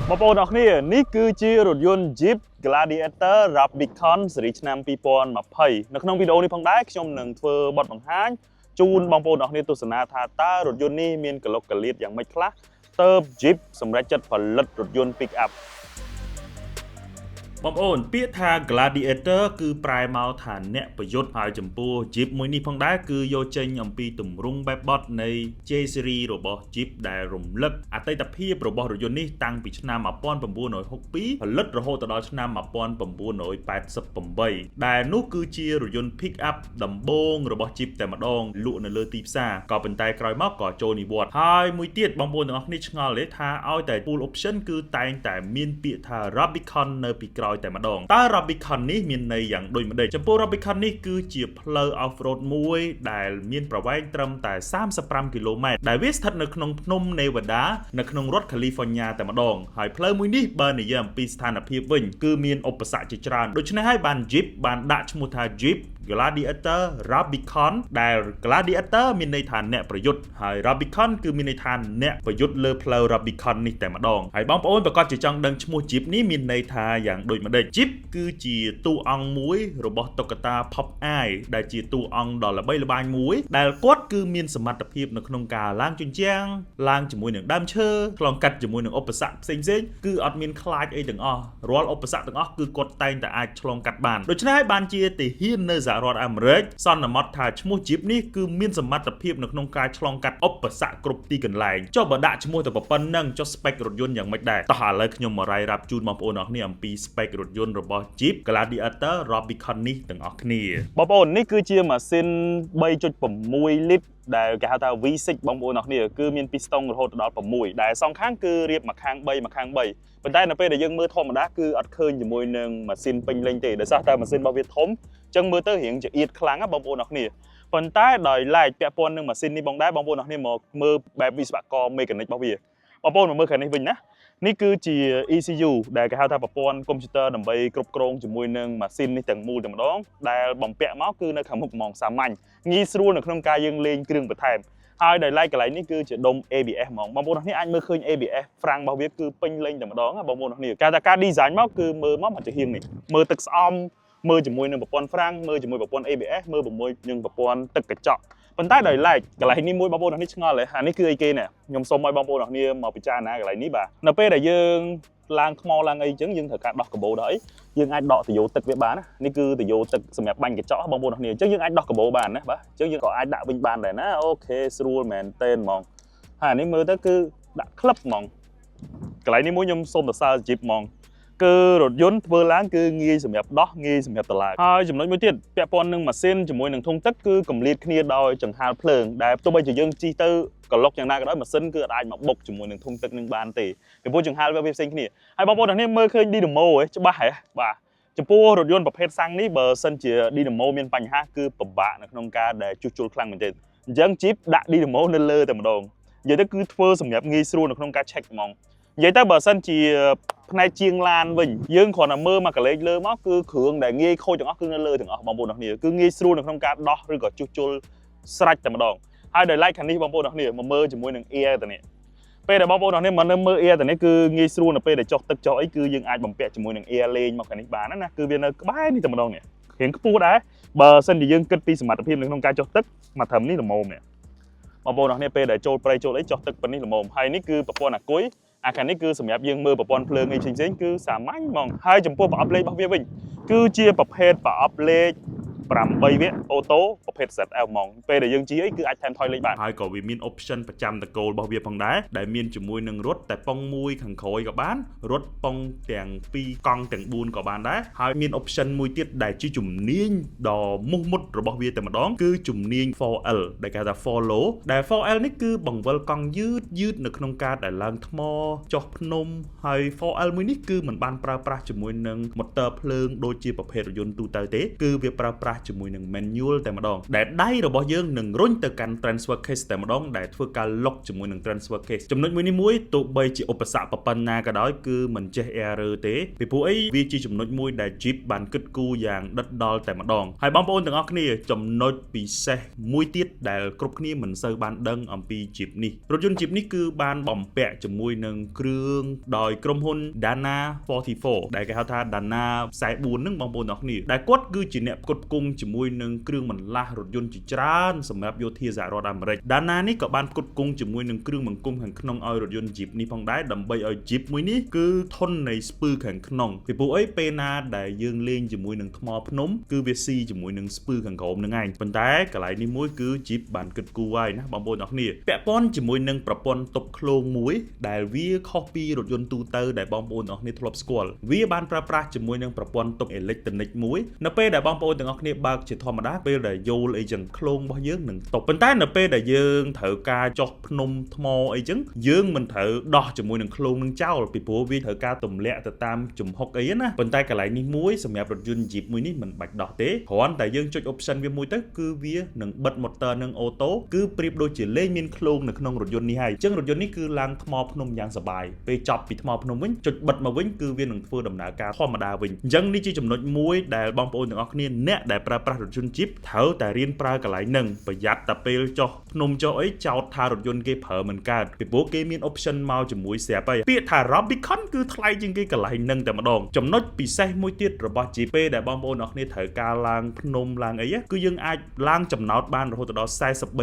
បងប្អូនអរគ្នានេះគឺជារថយន្ត Jeep Gladiator Rubicon ស៊េរីឆ្នាំ2020នៅក្នុងវីដេអូនេះផងដែរខ្ញុំនឹងធ្វើបទបង្ហាញជូនបងប្អូនអរគ្នាទស្សនាថាតើរថយន្តនេះមានកលុកកលៀតយ៉ាងម៉េចខ្លះទើប Jeep សម្រេចចិត្តផលិតរថយន្ត Pick up បងប្អូនពាក្យថា Gladiator គឺប្រែមកថាអ្នកប្រយុទ្ធហើយចំពោះ Jeep មួយនេះផងដែរគឺយកចេញអំពីទម្រង់បែបបទនៃ J series របស់ Jeep ដែលរំលឹកអតីតភាពរបស់រថយន្តនេះតាំងពីឆ្នាំ1962ផលិតរហូតដល់ឆ្នាំ1988ដែលនោះគឺជារថយន្ត Pick up ដំបូងរបស់ Jeep តែម្ដងលក់នៅលើទីផ្សារក៏ប៉ុន្តែក្រោយមកក៏ចូលនិវត្តន៍ហើយមួយទៀតបងប្អូនទាំងអស់គ្នាឆ្ងល់ទេថាឲ្យតែ full option គឺតែងតែមានពាក្យថា Rubicon នៅពីក្រោយតែម្ដងតើ Rubicon នេះមានន័យយ៉ាងដូចម្ដេចចំពោះ Rubicon នេះគឺជាផ្លូវ off-road មួយដែលមានប្រវែងត្រឹមតែ35គីឡូម៉ែត្រដែលវាស្ថិតនៅក្នុងភ្នំ Nevada នៅក្នុងរដ្ឋ California តែម្ដងហើយផ្លូវមួយនេះបើនិយាយអំពីស្ថានភាពវិញគឺមានឧបសគ្គជាច្រើនដូច្នេះហើយបាន Jeep បានដាក់ឈ្មោះថា Jeep Gladiator Rubicon ដែល Gladiator មានន័យថាអ្នកប្រយុទ្ធហើយ Rubicon គឺមានន័យថាអ្នកប្រយុទ្ធលើផ្លូវ Rubicon នេះតែម្ដងហើយបងប្អូនប្រកាសជាចង់ដឹងឈ្មោះ Jeep នេះមានន័យថាយ៉ាងដូចម្ដេច Jeep គឺជាតួអង្គមួយរបស់តុក្កតា Popeye ដែលជាតួអង្គដ៏ល្បីល្បាញមួយដែលគាត់គឺមានសមត្ថភាពនៅក្នុងការឡើងជញ្ជាំងឡើងជាមួយនឹងដើមឈើឆ្លងកាត់ជាមួយនឹងឧបសគ្គផ្សេងៗគឺអត់មានខ្លាចអីទាំងអស់រាល់ឧបសគ្គទាំងអស់គឺគាត់តែងតែអាចឆ្លងកាត់បានដូច្នេះហើយបានជាទាហាននៅសហរដ្ឋអាមេរិកសន្មតថាឈ្មោះ Jeep នេះគឺមានសមត្ថភាពនៅក្នុងការឆ្លងកាត់ឧបសគ្គគ្រប់ទីកន្លែងចុះបើដាក់ឈ្មោះទៅប៉ុណ្ណឹងចុះ spec រថយន្តយ៉ាងម៉េចដែរតោះឥឡូវខ្ញុំមករាយរាប់ជូនបងប្អូនអរគ្នាអំពី spec រថយន្តរបស់ Jeep Gladiator Rubicon នេះទាំងអស់គ្នាបងប្អូននេះគឺជាម៉ាស៊ីន 3.6 លីត្រដែលគេហៅថា V6 បងប្អូនអរគ្នាគឺមានពីស្តុងរហូតដល់6ដែលសងខាងគឺរៀបមួយខាង3មួយខាង3ប៉ុន្តែនៅពេលដែលយើងមើលធម្មតាគឺអត់ឃើញជាមួយនឹងម៉ាស៊ីនពេញលេញទេដោយសារតែម៉ាស៊ីនរបស់វាធំអញ្ចឹងមើលទៅរៀងចង្អៀតខ្លាំងណាបងប្អូនអរគ្នាប៉ុន្តែដោយឡែកពាក់ព័ន្ធនឹងម៉ាស៊ីននេះបងដែរបងប្អូនអរគ្នាមកមើលបែបវិស្វករមេកានិករបស់វាបងប្អូនមកមើលខាងនេះវិញណានេះគឺជា ECU ដែលគេហៅថាប្រព័ន្ធកុំព្យូទ័រដើម្បីគ្រប់គ្រងជាមួយនឹងម៉ាស៊ីននេះទាំងមូលតែម្ដងដែលបំពាក់មកគឺនៅខាងមុខហ្មងសាមញ្ញងាយស្រួលនៅក្នុងការយើងលេងគ្រឿងបន្ថែមហើយដោយឡែកកន្លែងនេះគឺជាដុំ ABS ហ្មងបងប្អូនគ្នាអាចមើលឃើញ ABS ហ្វ្រាំងរបស់វាគឺពេញលេញតែម្ដងបងប្អូនគ្នាគេថាការ design មកគឺមើលមកមិនជាហៀងនេះមើលទឹកស្អំមើលជាមួយនឹងប្រព័ន្ធហ្វ្រាំងមើលជាមួយប្រព័ន្ធ ABS មើលជាមួយនឹងប្រព័ន្ធទឹកកញ្ចក់ប៉ុន្តែដោយឡែកកន្លែងនេះមួយបងប្អូនគ្នាឆ្ងល់ហ៎អានេះគឺអីគេណែខ្ញុំសូមឲ្យបងប្អូនគ្នាមកពិចារណាកន្លែងនេះបាទនៅពេលដែលយើងឡើងថ្មឡើងអីចឹងយើងត្រូវការដោះកាបូដល់អីយើងអាចដកទៅយោទឹកវាបានណានេះគឺទៅយោទឹកសម្រាប់បាញ់កញ្ចក់បងប្អូនគ្នាអញ្ចឹងយើងអាចដោះកាបូបានណាបាទអញ្ចឹងយើងក៏អាចដាក់វិញបានដែរណាអូខេស្រួលមែនតេនហ្មងហើយអានេះមើលទៅគឺដាក់ក្លឹបហ្មងកន្លែងនេះមួយខ្ញុំសូមសរសើរ Jeep ហ្មងគឺរថយន្តធ្វើឡើងគឺងាយសម្រាប់ដោះងាយសម្រាប់តម្លើងហើយចំណុចមួយទៀតពាក់ព័ន្ធនឹងម៉ាស៊ីនជាមួយនឹងធុងទឹកគឺកម្លាតគ្នាដោយចង្ហាល់ភ្លើងដែលទោះបីជាយើងជិះទៅកឡុកយ៉ាងណាក៏ដោយម៉ាស៊ីនគឺអាចមកបុកជាមួយនឹងធុងទឹកនឹងបានទេពីព្រោះចង្ហាល់វាផ្សេងគ្នាហើយបងប្អូនទាំងនេះមើលឃើញ Dynamo ហ៎ច្បាស់ហ៎បាទចំពោះរថយន្តប្រភេទសាំងនេះបើសិនជា Dynamo មានបញ្ហាគឺពិបាកនៅក្នុងការដែលជួសជុលខ្លាំងមែនទែនអញ្ចឹង Jeep ដាក់ Dynamo នៅលើតែម្ដងនិយាយទៅគឺធ្វើសម្រាប់ងាយស្រួលនៅក្នុងការ check ហ្មងនិយាយទៅបើសិនជាផ្នែកជាងឡានវិញយើងគ្រាន់តែមើលមកកលេចលើមកគឺគ្រឿងដែលងាយខូចទាំងអស់គឺនៅលើទាំងអស់បងប្អូនអរគ្នាគឺងាយស្រួលនៅក្នុងការដោះឬក៏ជួសជុលស្រេចតែម្ដងហើយដោយឡែកខាងនេះបងប្អូនអរគ្នាមកមើលជាមួយនឹង air ទៅនេះពេលដែលបងប្អូនអរគ្នាមកនៅមើល air ទៅនេះគឺងាយស្រួលនៅពេលដែលចុះទឹកចុះអីគឺយើងអាចបំពាក់ជាមួយនឹង air លេងមកខាងនេះបានណាគឺវានៅក្បែរនេះតែម្ដងនេះរៀងខ្ពស់ដែរបើសិនជាយើងគិតពីសមត្ថភាពនៅក្នុងការចុះទឹកមកត្រឹមនេះល្មមនេះបងប្អូនអរគ្នាពេលដែលចូលព្រៃចូលអីចុះទឹកប៉ុណ្នេះល្មមហើយនេះគឺប្រព័ន្ធអាគុយអាខាងនេះគឺសម្រាប់យើងមើលប្រព័ន្ធភ្លើងអីផ្សេងៗគឺសាមញ្ញហ្មងហើយចំពោះប្រអប់លេខរបស់វាវិញគឺជាប្រភេទប្រអប់លេខ8វគ្គអូតូប្រភេទ ZL ហ្មងពេលដែលយើងជិះអីគឺអាចថែមថយលេខបានហើយក៏វាមាន option ប្រចាំតកូលរបស់វាផងដែរដែលមានជាមួយនឹងរត់តែប៉ុងមួយខាងក្រោយក៏បានរត់ប៉ុងទាំង2កង់ទាំង4ក៏បានដែរហើយមាន option មួយទៀតដែលជាជំនាញដ៏មុះមុតរបស់វាតែម្ដងគឺជំនាញ 4L ដែលគេហៅថា follow ដែល 4L នេះគឺបង្វិលកង់យឺតនៅក្នុងការដែលឡើងថ្មចុះភ្នំហើយ 4L មួយនេះគឺមិនបានប្រើប្រាស់ជាមួយនឹង motor ភ្លើងដូចជាប្រភេទរថយន្តទូទៅទេគឺវាប្រើប្រាស់ ជាមួយនឹង manual តែម្ដងដែលដៃរបស់យើងនឹងរុញទៅកាន់ transfer case តែម្ដងដែលធ្វើការ lock ជាមួយនឹង transfer case ចំណុចមួយនេះមួយទោះបីជាឧបសគ្គប៉ុណ្ណាក៏ដោយគឺមិនចេះ error ទេពីព្រោះអីវាជាចំណុចមួយដែល Jeep បានគិតគូរយ៉ាងដិតដល់តែម្ដងហើយបងប្អូនទាំងអស់គ្នាចំណុចពិសេសមួយទៀតដែលគ្រប់គ្នាមិនសូវបានដឹងអំពី Jeep នេះរថយន្ត Jeep នេះគឺបានបំពាក់ជាមួយនឹងគ្រឿងដោយក្រុមហ៊ុន Dana 44ដែលគេហៅថា Dana 44ហ្នឹងបងប្អូនទាំងអស់គ្នាដែលគាត់គឺជាអ្នកផ្គត់ផ្គង់ជាមួយនឹងគ្រឿងបន្លាស់រថយន្តជាច្រើនសម្រាប់យោធាសហរដ្ឋអាមេរិក Dana នេះក៏បានផ្គត់ផ្គង់ជាមួយនឹងគ្រឿងបង្គុំខាងក្នុងឲ្យរថយន្ត Jeep នេះផងដែរដើម្បីឲ្យ Jeep មួយនេះគឺធន់នៃស្ពឺខាងក្នុងពីព្រោះអីពេលណាដែលយើងលេងជាមួយនឹងថ្មភ្នំគឺវាស៊ីជាមួយនឹងស្ពឺខាងក្រោមហ្នឹងឯងប៉ុន្តែកន្លែងនេះមួយគឺ Jeep បានគិតគូរហើយណាបងប្អូនទាំងអស់គ្នាពាក់ព័ន្ធជាមួយនឹងប្រព័ន្ធទប់ឃ្លោងមួយដែលវាខុសពីរថយន្តទូទៅដែលបងប្អូនទាំងអស់គ្នាធ្លាប់ស្គាល់វាបានប្រើប្រាស់ជាមួយនឹងប្រព័ន្ធទប់អេឡិចត្រូនិកមួយនៅពេលដែលបងប្អូនទាំងអស់គ្នាបើកជាធម្មតាពេលដែលយល់អីចឹងឃ្លោងរបស់យើងនឹងទប់ប៉ុន្តែនៅពេលដែលយើងត្រូវការចុះភ្នំថ្មអីចឹងយើងមិនត្រូវដោះជាមួយនឹងឃ្លោងនឹងចោលពីព្រោះវាត្រូវការទម្លាក់ទៅតាមជំហុកអីណាប៉ុន្តែកន្លែងនេះមួយសម្រាប់រថយន្ត Jeep មួយនេះមិនបាច់ដោះទេគ្រាន់តែយើងចុច option វាមួយទៅគឺវានឹងបិទ motor នឹងអូតូគឺប្រៀបដូចជាលេងមានឃ្លោងនៅក្នុងរថយន្តនេះហើយអញ្ចឹងរថយន្តនេះគឺឡើងថ្មភ្នំយ៉ាងសប្បាយពេលចប់ពីថ្មភ្នំវិញចុចបិទមកវិញគឺវានឹងធ្វើដំណើរការធម្មតាវិញអញ្ចឹងនេះជាចំណុចមួយដែលបងប្អូនទាំងអស់គ្នាអ្នកដែលប្រើប្រាស់រថយន្ត Jeep ត្រូវតែរៀនប្រើកន្លែងហ្នឹងប្រយ័ត្នតែពេលចុះភ្នំចុះអីចោតថារថយន្តគេប្រើមិនកើតពីព្រោះគេមាន option មកជាមួយស្រាប់ហើយពាក្យថា Rubicon គឺថ្លៃជាងគេកន្លែងហ្នឹងតែម្ដងចំណុចពិសេសមួយទៀតរបស់ Jeep ពេលដែលបងប្អូនទាំងអស់គ្នាត្រូវការឡើងភ្នំឡើងអីគឺយើងអាចឡើងចំណោតបានរហូតដល់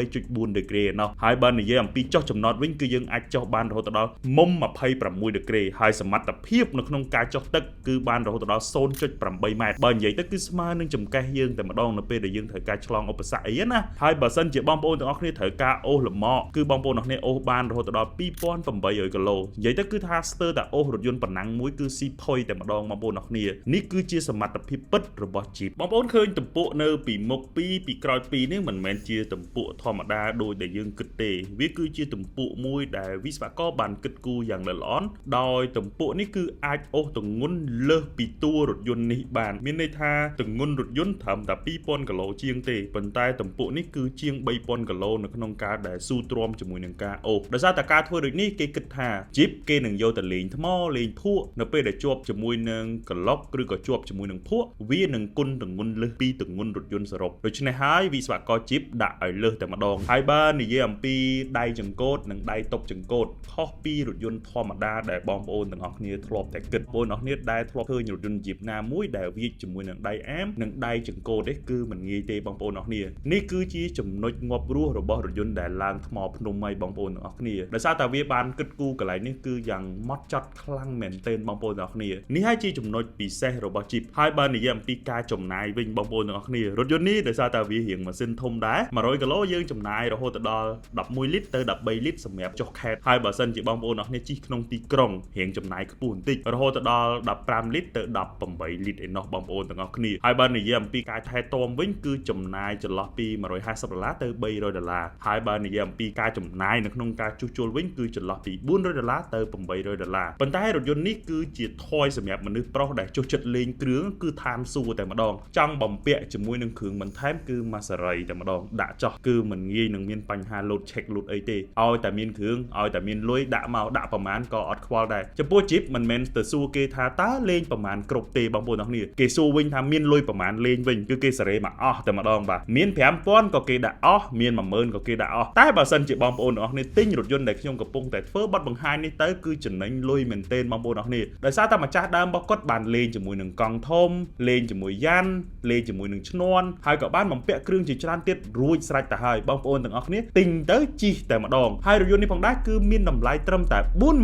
43.4 ដឺក្រេណោះហើយបើនិយាយអំពីចុះចំណោតវិញគឺយើងអាចចុះបានរហូតដល់មុំ26ដឺក្រេហើយសមត្ថភាពនៅក្នុងការចុះទឹកគឺបានរហូតដល់ 0.8 ម៉ែត្របើនិយាយទៅគឺស្មើនឹងចម្កេះយើងតែម្ដងនៅពេលដែលយើងត្រូវការឆ្លងឧបសគ្គអីណាហើយបើសិនជាបងប្អូនទាំងអស់គ្នាត្រូវការអូសលម៉កគឺបងប្អូនទាំងអស់គ្នាអូសបានរហូតដល់ 2800 គីឡូនិយាយទៅគឺថាស្ទើរតែអូសរថយន្តប៉ុណ្ណឹងមួយគឺស៊ីផុយតែម្ដងបងប្អូនទាំងអស់គ្នានេះគឺជាសមត្ថភាពពិតរបស់ Jeep បងប្អូនឃើញទំពក់នៅពីមុខពីក្រោយនេះមិនមែនជាទំពក់ធម្មតាដូចដែលយើងគិតទេវាគឺជាទំពក់មួយដែលវិស្វករបានគិតគូរយ៉ាងល្អិតល្អន់ដោយទំពក់នេះគឺអាចអូសទម្ងន់លើសពីតួរថយន្តនេះបានមានន័យថាទម្ងន់រថយន្តត្រឹមតែ 2000 គីឡូជាងទេប៉ុន្តែទំពក់នេះគឺជាង 3000 គីឡូនៅក្នុងការដែលស៊ូទ្រាំជាមួយនឹងការអូសដោយសារតែការធ្វើដូចនេះគេគិតថា Jeep គេនឹងយកទៅលេងថ្មលេងភក់នៅពេលដែលជាប់ជាមួយនឹងក្លុកឬក៏ជាប់ជាមួយនឹងភក់វានឹងគុណទម្ងន់លើសពីទម្ងន់រថយន្តសរុបដូច្នេះហើយវិស្វករ Jeep ដាក់ឲ្យលើសតែម្ដងហើយបើនិយាយអំពីដៃចង្កូតនិងដៃតុបចង្កូតខុសពីរថយន្តធម្មតាដែលបងប្អូនទាំងអស់គ្នាធ្លាប់តែគិតបងប្អូនទាំងអស់គ្នាដែលធ្លាប់ឃើញរថយន្ត Jeep ណាមួយដែលវាជាមួយនឹងដៃអាមនិងដៃចង្កូតទេគឺមិនងាយទេបងប្អូនទាំងអស់គ្នានេះគឺជាចំណុចងាប់រស់របស់រថយន្តដែលឡើងថ្មភ្នំហើយបងប្អូនទាំងអស់គ្នាដោយសារតែវាបានគិតគូរកន្លែងនេះគឺយ៉ាងម៉ត់ចត់ខ្លាំងមែនទែនបងប្អូនទាំងអស់គ្នានេះហើយជាចំណុចពិសេសរបស់ Jeep ហើយបើនិយាយអំពីការចំណាយវិញបងប្អូនទាំងអស់គ្នារថយន្តនេះដោយសារតែវារៀងម៉ាស៊ីនធំដែរ100 គីឡូយើងចំណាយរហូតដល់11លីត្រទៅ13លីត្រសម្រាប់ចុះខេត្តហើយបើសិនជាបងប្អូនទាំងអស់គ្នាជិះក្នុងទីក្រុងរៀងចំណាយខ្ពស់បន្តិចរហូតដល់15លីត្រទៅ18លីត្រឯណោះបងប្អូនទាំងអស់គ្នាហើយបើនិយាយអំពីការថែទាំវិញគឺចំណាយចន្លោះពី$150ទៅ$300ហើយបើនិយាយអំពីការចំណាយនៅក្នុងការជួសជុលវិញគឺចន្លោះពី$400ទៅ$800ប៉ុន្តែរថយន្តនេះគឺជាថយសម្រាប់មនុស្សប្រុសដែលចុះចិត្តលេងគ្រឿងគឺឋានសួគ៌តែម្ដងចង់បំពាក់ជាមួយនឹងគ្រឿងបន្ថែមគឺម៉ាសេរីតែម្ដងដាក់ចោះគឺមិនងាយនឹងមានបញ្ហា load check load អីទេឲ្យតែមានគ្រឿងឲ្យតែមានលុយដាក់មកដាក់ប្រមាណក៏អត់ខ្វល់ដែរចំពោះ Jeep មិនមែនទៅសួរគេថាតើលេងប្រមាណគ្រប់ទេបងប្អូនទាំងគ្នាគេសួរវិញថាមានលុយប្រមាណលេងវិញគឺគេសេរីមកអស់តែម្ដងបាទមាន 5000 ក៏គេដាក់អស់មាន 10000 ក៏គេដាក់អស់តែបើសិនជាបងប្អូនទាំងអស់គ្នាទិញរថយន្តដែលខ្ញុំកំពុងតែធ្វើបទបង្ហាញនេះទៅគឺចំណេញលុយមែនទែនបងប្អូនទាំងគ្នាដោយសារតែម្ចាស់ដើមរបស់គាត់បានលេងជាមួយនឹងកង់ធំលេងជាមួយយ៉ាន់លេងជាមួយនឹងឈ្នាន់ហើយក៏បានបំពាក់គ្រឿងជាច្រើនទៀតរួចស្រេចទៅហើយបងប្អូនទាំងអស់គ្នាទិញទៅជិះតែម្ដងហើយរថយន្តនេះផងដែរគឺមានតម្លៃត្រឹមតែ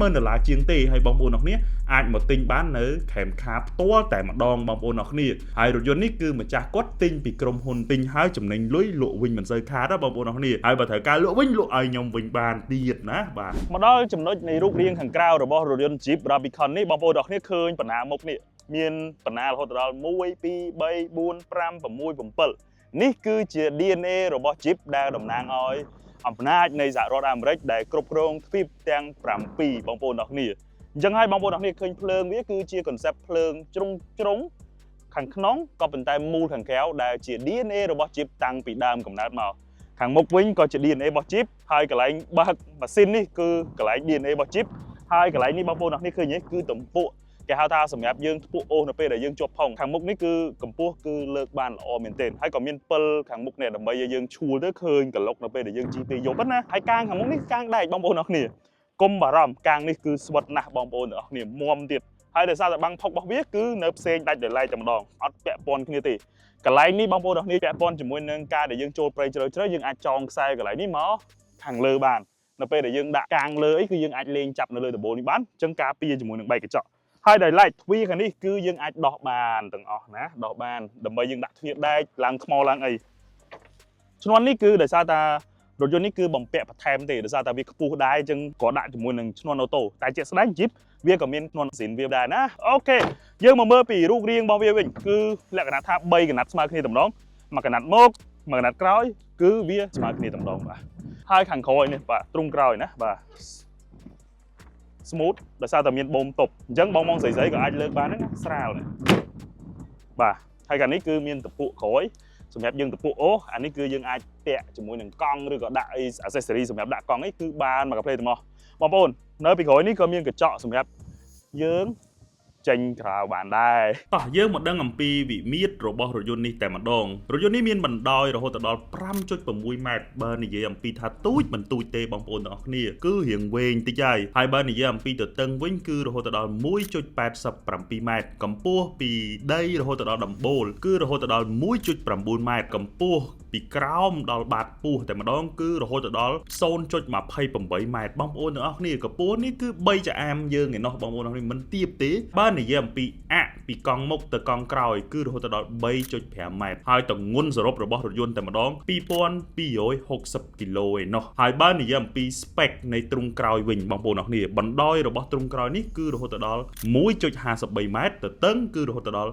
$40000ជាងទេហើយបងប្អូនទាំងអស់គ្នាអាចមកទិញបាននៅខេមខាផ្ទាល់តែម្ដងបងប្អូនទាំងអស់គ្នាហើយរថយន្តនេះគឺម្ចាស់គាត់ទិញពីក្រុមហ៊ុនទិញហើយចំណេញលុយលក់វិញមិនសូវខាតទេបងប្អូនទាំងអស់គ្នាហើយបើត្រូវការលក់វិញលក់ឲ្យខ្ញុំវិញបានទៀតណាបាទមកដល់ចំណុចនៃរូបរាងខាងក្រៅរបស់រថយន្ត Jeep Rubicon នេះបងប្អូនទាំងអស់គ្នាឃើញបណ្ណាមុខនេះមានបណ្ណារហូតដល់1 2 3 4 5 6 7នេះគឺជា DNA របស់ Jeep ដែលតំណាងឲ្យអំណាចនៃសហរដ្ឋអាមេរិកដែលគ្រប់គ្រងទ្វីបទាំង7បងប្អូនទាំងអស់គ្នាអញ្ចឹងហើយបងប្អូនទាំងអស់គ្នាឃើញភ្លើងវាគឺជា concept ភ្លើងជ្រុង ខាងក្នុងក៏ប៉ុន្តែមូលខាងក្រៅដែលជា DNA របស់ chip តាំងពីដើមកំណើតមកខាងមុខវិញក៏ជា DNA របស់ chip ហើយកន្លែងបើកម៉ាស៊ីននេះគឺកន្លែង DNA របស់ chip ហើយកន្លែងនេះបងប្អូនអរគ្នាឃើញទេគឺទំពក់គេហៅថាសម្រាប់យើងថ្ពក់អូសនៅពេលដែលយើងជាប់ផុងខាងមុខនេះគឺកម្ពស់គឺលើកបានល្អមែនទែនហើយក៏មានពិលខាងមុខនេះដើម្បីឲ្យយើងឈួលទៅឃើញកន្លុកនៅពេលដែលយើងជិះពេលយប់ណាហើយកាងខាងមុខនេះកាងដែកបងប្អូនអរគ្នាកុំបារម្ភកាងនេះគឺស្វិតណាស់បងប្អូនអរគ្នាមាំទៀតហើយដោយសារតែបាំងផុករបស់វាគឺនៅផ្សេងដាច់ដោយឡែកតែម្ដងអត់ពាក់ព័ន្ធគ្នាទេកន្លែងនេះបងប្អូនអរគ្នាពាក់ព័ន្ធជាមួយនឹងការដែលយើងចូលព្រៃជ្រៅជ្រៅយើងអាចចងខ្សែកន្លែងនេះមកខាងលើបាននៅពេលដែលយើងដាក់កាងលើអីគឺយើងអាចលេងចាប់នៅលើដបូលនេះបានអញ្ចឹងការពារជាមួយនឹងបែកកញ្ចក់ហើយដោយឡែកទ្វារខាងនេះគឺយើងអាចដោះបានទាំងអស់ណាដោះបានដើម្បីយើងដាក់ទ្វារដែកឡើងថ្មឡើងអីឈ្នាន់នេះគឺដោយសារតែរថយន្តនេះគឺបំពាក់បន្ថែមទេដោយសារតែវាខ្ពស់ដែរអញ្ចឹងក៏ដាក់ជាមួយនឹងឈ្នាន់អូតូតែជាក់ស្ដែង Jeep វាក៏មានឈ្នាន់ស៊ីនវាដែរណាអូខេយើងមកមើលពីរូបរាងរបស់វាវិញគឺលក្ខណៈថា3កណាត់ស្មើគ្នាតែម្ដងមួយកណាត់មកមួយកណាត់ក្រោយគឺវាស្មើគ្នាតែម្ដងបាទហើយខាងក្រោយនេះបាទទ្រុងក្រោយណាបាទ smooth ដោយសារតែមានបូមទប់អញ្ចឹងបងស្រីៗក៏អាចលើកបានណាស្រាលណាបាទហើយកាលនេះគឺមានតពុកក្រោយសម្រាប់យើងតពុកអូអានេះគឺយើងអាចពាក់ជាមួយនឹងកង់ឬក៏ដាក់អី accessory សម្រាប់ដាក់កង់អីគឺបានមកកាផ្លេទាំងអស់បងប្អូននៅពីក្រោយនេះក៏មានកញ្ចក់សម្រាប់យើងចេញក្រៅបានដែរតោះយើងមកដឹងអំពីវិមាត្ររបស់រថយន្តនេះតែម្ដងរថយន្តនេះមានបណ្ដោយរហូតដល់ 5.6 ម៉ែត្របើនិយាយអំពីថាទូចមិនទូចទេបងប្អូនទាំងអស់គ្នាគឺរៀងវែងតិចហើយបើនិយាយអំពីទទឹងវិញគឺរហូតដល់ 1.87 ម៉ែត្រកម្ពស់ពីដីរហូតដល់ដំបូលគឺរហូតដល់ 1.9 ម៉ែត្រកម្ពស់ពីក្រោមដល់បាតពោះតែម្ដងគឺរហូតដល់ 0.28 ម៉ែត្របងប្អូនទាំងអស់គ្នាកម្ពស់នេះគឺ3ចាអាមយើងឯណោះបងប្អូនទាំងអស់គ្នាមិនទាបទេបើនិយាយអំពីពីកង់មុខទៅកង់ក្រោយគឺរហូតដល់ 3.5 ម៉ែត្រហើយទម្ងន់សរុបរបស់រថយន្តតែម្ដង 2260 គីឡូឯណោះហើយបើនិយាយអំពី spec នៃទ្រុងក្រោយវិញបងប្អូនទាំងអស់គ្នាបណ្ដោយរបស់ទ្រុងក្រោយនេះគឺរហូតដល់ 1.53 ម៉ែត្រទទឹងគឺរហូតដល់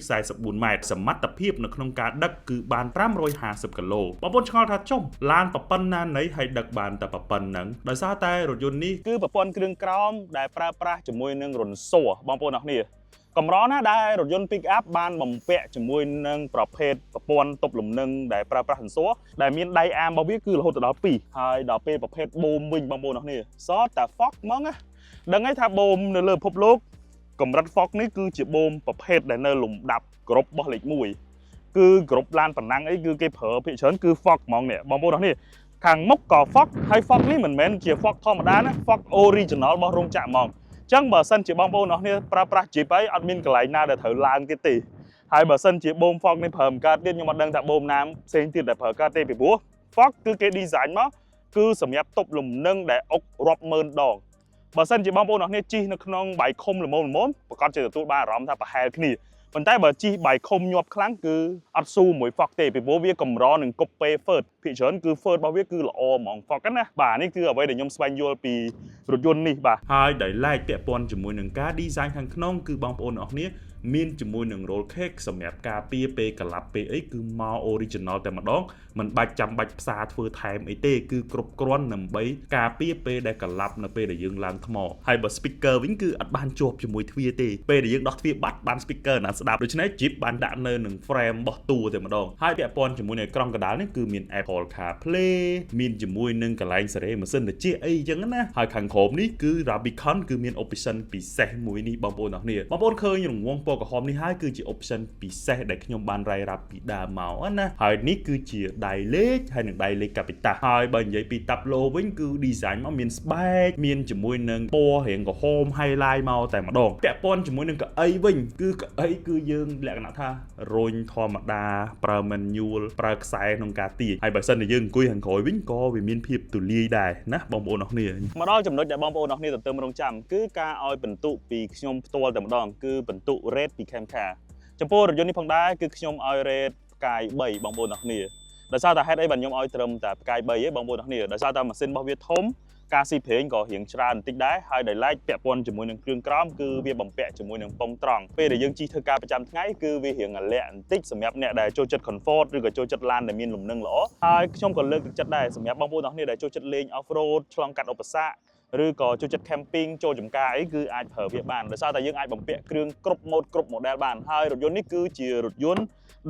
1.44 ម៉ែត្រសមត្ថភាពនៅក្នុងការដឹកគឺបាន550គីឡូបងប្អូនឆ្ងល់ថាចុះឡានប្រព័ន្ធណានៃហើយដឹកបានតែប្រព័ន្ធហ្នឹងដោយសារតែរថយន្តនេះគឺប្រព័ន្ធគ្រឿងក្រោមដែលប្រើប្រាស់ជាមួយនឹងរុនសួរបងប្អូនអរគ្នាកម្រណាដែលរថយន្ត pick up បានបំពាក់ជាមួយនឹងប្រភេទប្រព័ន្ធទប់លំនឹងដែលប្រើប្រាស់រុនសួរដែលមានដៃអាមរបស់វាគឺរហូតដល់2ហើយដល់ពេលប្រភេទបូមវិញបងប្អូនអរគ្នាសតតែ Fox ហ្មងណាដឹងហើយថាបូមនៅលើពិភពលោកកម្រិត Fox នេះគឺជាបូមប្រភេទដែលនៅលំដាប់គ្រប់របស់លេខ1គឺគ្រប់ឡានប៉ណ្ណាំងអីគឺគេប្រើភាគច្រើនគឺ Fox ហ្មងនេះបងប្អូនអរគ្នាខាងមុខក៏ Fox ហើយ Fox នេះមិនមែនជា Fox ធម្មតាណា Fox original របស់រោងចក្រហ្មងអញ្ចឹងបើសិនជាបងប្អូនអរគ្នាប្រើប្រាស់ Jeep អីអត់មានកន្លែងណាដែលត្រូវឡើងទៀតទេហើយបើសិនជាបូម Fox នេះប្រើមិនកើតទៀតខ្ញុំអត់ដឹងថាបូមណាផ្សេងទៀតដែលប្រើកើតទេពីព្រោះ Fox គឺគេ design មកគឺសម្រាប់ទប់លំនឹងដែលអុករាប់ម៉ឺនដងបើសិនជាបងប្អូនអរគ្នាជិះនៅក្នុងបាយខុំល្មមប្រកាសជាទទួលបានអារម្មណ៍ថាប្រហែលគ្នាប៉ុន្តែបើជិះបាយខុំញាប់ខ្លាំងគឺអត់ស៊ូមួយ Fox ទេពីព្រោះវាកម្រនឹងគប់ពេ Ford ភាគច្រើនគឺ Ford របស់វាគឺល្អហ្មង Fox ណាបាទនេះគឺអ្វីដែលខ្ញុំស្វែងយល់ពីរថយន្តនេះបាទហើយដោយឡែកពាក់ព័ន្ធជាមួយនឹងការ design ខាងក្នុងគឺបងប្អូនអរគ្នាមានជាមួយនឹង roll cage សម្រាប់ការពារពេលកលាប់ពេលអីគឺមក original តែម្ដងមិនបាច់ចាំបាច់ផ្សារធ្វើថែមអីទេគឺគ្រប់គ្រាន់ដើម្បីការពារពេលដែលកលាប់នៅពេលដែលយើងឡើងថ្មហើយបើ speaker វិញគឺអត់បានជាប់ជាមួយទ្វារទេពេលដែលយើងដោះទ្វារបាត់បាន speaker ណាស្ដាប់ដូច្នេះ Jeep បានដាក់នៅនឹង frame របស់តួតែម្ដងហើយពាក់ព័ន្ធជាមួយនឹងអេក្រង់កណ្ដាលនេះគឺមាន Apple CarPlay មានជាមួយនឹងកន្លែងសេរីម៉ាស៊ីនត្រជាក់អីចឹងណាហើយខាងក្រោមនេះគឺ Rubicon គឺមាន option ពិសេសមួយនេះបងប្អូនអរគ្នាបងប្អូនឃើញរង្វង់ពណ៌ក្រហមនេះហើយគឺជា option ពិសេសដែលខ្ញុំបានរាយរាប់ពីដើមមកណាហើយនេះគឺជាដៃលេខហើយនឹងដៃលេខកាពីតាហើយបើនិយាយពីតាប់ឡូវិញគឺ design មកមានស្បែកមានជាមួយនឹងពណ៌រាងក្រហម highlight មកតែម្ដងពាក់ព័ន្ធជាមួយនឹងកៅអីវិញគឺកៅអីគឺយើងលក្ខណៈថារុញធម្មតាប្រើ manual ប្រើខ្សែក្នុងការទាញហើយបើសិនជាយើងអង្គុយខាងក្រោយវិញក៏វាមានភាពទូលាយដែរណាបងប្អូនអរគ្នាមកដល់ចំណុចដែលបងប្អូនអរគ្នាទន្ទឹមរង់ចាំគឺការឲ្យបន្ទុកពីខ្ញុំផ្ទាល់តែម្ដងគឺបន្ទុក rate ពី Camcar ចំពោះរថយន្តនេះផងដែរគឺខ្ញុំឲ្យ rate ផ្កាយ3បងប្អូនអរគ្នាដោយសារតែហេតុអីបានខ្ញុំឲ្យត្រឹមតែផ្កាយ3ឯងបងប្អូនអរគ្នាដោយសារតែម៉ាស៊ីនរបស់វាធំការស៊ីប្រេងក៏រៀងច្រើនបន្តិចដែរហើយដោយឡែកពាក់ព័ន្ធជាមួយនឹងគ្រឿងក្រោមគឺវាបំពាក់ជាមួយនឹងប៉ុមត្រង់ពេលដែលយើងជិះធ្វើការប្រចាំថ្ងៃគឺវារៀងអាលាក់បន្តិចសម្រាប់អ្នកដែលចូលចិត្ត comfort ឬក៏ចូលចិត្តឡានដែលមានលំនឹងល្អហើយខ្ញុំក៏លើកទឹកចិត្តដែរសម្រាប់បងប្អូនអរគ្នាដែលចូលចិត្តលេង off road ឆ្លងកាត់ឧបសគ្គ ឬក៏ចូលចិត្ត camping ចូលចំការអីគឺអាចប្រើវាបានដោយសារតែយើងអាចបំពាក់គ្រឿងគ្រប់ mode គ្រប់ model បានហើយរថយន្តនេះគឺជារថយន្ត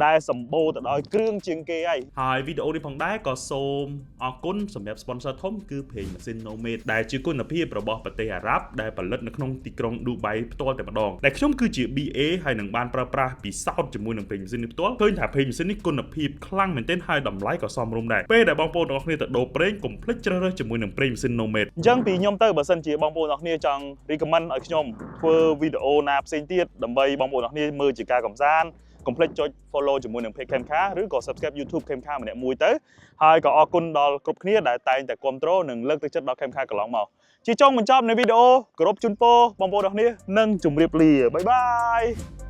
ដែលសម្បូរទៅដោយគ្រឿងជាងគេហើយ ហើយវីដេអូនេះផងដែរក៏សូមអរគុណសម្រាប់ sponsor ធំគឺប្រេងម៉ាស៊ីន Nomad ដែលជាគុណភាពរបស់ប្រទេសអារ៉ាប់ដែលផលិតនៅក្នុងទីក្រុង Dubai ផ្ទាល់តែម្ដងដែលខ្ញុំគឺជា BA ហើយនឹងបានប្រើប្រាស់ពិសោធន៍ជាមួយនឹងប្រេងម៉ាស៊ីននេះផ្ទាល់ឃើញថាប្រេងម៉ាស៊ីននេះគុណភាពខ្លាំងមែនទែនហើយតម្លៃក៏សមរម្យដែរពេលដែលបងប្អូនទាំងអស់គ្នាទៅដូរប្រេងកុំភ្លេចជ្រើសរើសជាមួយនឹងប្រេងម៉ាស៊ីន Nomad អញ្ចឹងពីខ្ញុំទៅបើសិនជាបងប្អូនទាំងអស់គ្នាចង់ recommend ឲ្យខ្ញុំធ្វើវីដេអូណាផ្សេងទៀតដើម្បីបងប្អូនទាំងអស់គ្នាមើលជាការកម្សាន្តកុំភ្លេចចុច follow ជាមួយនឹង page Camcar ឬក៏ subscribe YouTube Camcar ម្នាក់មួយទៅហើយក៏អរគុណដល់គ្រប់គ្នាដែលតែងតែគាំទ្រនិងលើកទឹកចិត្តដល់ Camcar កន្លងមកជាចុងបញ្ចប់នៃវីដេអូគោរពជូនពរបងប្អូនទាំងអស់គ្នានិងជម្រាបលាបាយបាយ